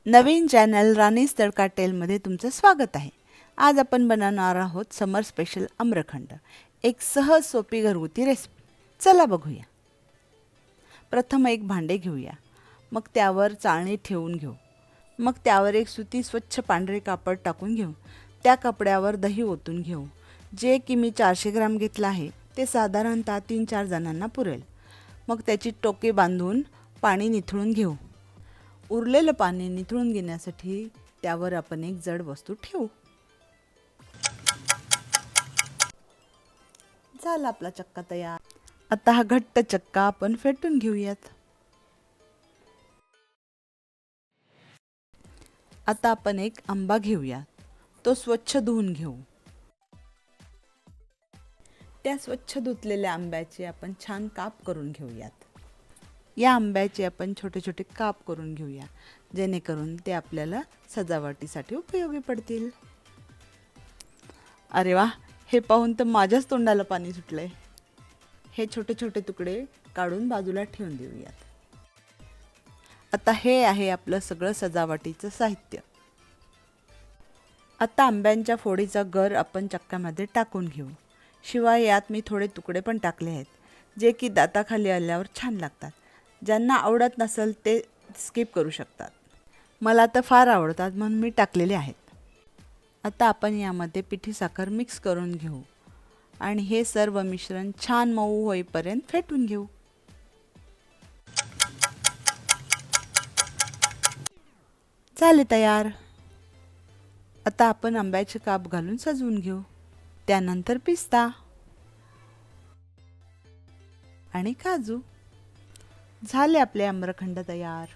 नवीन channel Rani's तडका टेलमध्ये तुमचं स्वागत आहे। आज आपण बनवणार आहोत समर स्पेशल आम्रखंड, एक सहज सोपी घरगुती रेसिपी। चला बघूया। प्रथम एक भांडे घेऊया, मग त्यावर चाळणी ठेवून घेऊ। मग त्यावर एक सुती स्वच्छ पांढरे कापड टाकून घेऊ। त्या कपड्यावर दही ओतून घेऊ, जे की मी 400 ग्राम घेतलं आहे। ते साधारणतः 3-4 जणांना पुरेल। मग त्याची टोके बांधून पाणी निथळून घेऊ। उरलेलं पाणी निथळून घेण्यासाठी त्यावर आपण एक जड वस्तू ठेवू। झाला आपला चक्का तयार। आता हा घट्ट चक्का आपण फेटून घेऊयात। आता आपण एक आंबा घेऊया, तो स्वच्छ धुवून घेऊ। त्या स्वच्छ धुतलेल्या आंब्याचे आपण छान काप करून घेऊयात। या आंब्याचे आपण छोटे छोटे काप करून घेऊया, जेणेकरून ते आपल्याला सजावटीसाठी उपयोगी पडतील। अरे वा, हे पाहून तर माझ्याच तोंडाला पाणी सुटलंय। हे छोटे छोटे तुकडे काढून बाजूला ठेवून देऊयात। आता हे आहे आपलं सगळं सजावटीचं साहित्य। आता आंब्यांच्या फोडीचा गर आपण चक्क्यामध्ये टाकून घेऊ। शिवाय यात मी थोडे तुकडे पण टाकले आहेत, जे की दाताखाली आल्यावर छान लागतात। ज्यांना आवडत नसेल ते स्किप करू शकतात। मला तर फार आवडतात म्हणून मी टाकलेले आहेत। आता आपण यामध्ये पिठी साखर मिक्स करून घेऊ आणि हे सर्व मिश्रण छान मऊ होईपर्यंत फेटून घेऊ। झाले तयार। आता आपण आंब्याचे काप घालून सजवून घेऊ। त्यानंतर पिस्ता आणि काजू। झाले आपले आम्रखंड तयार।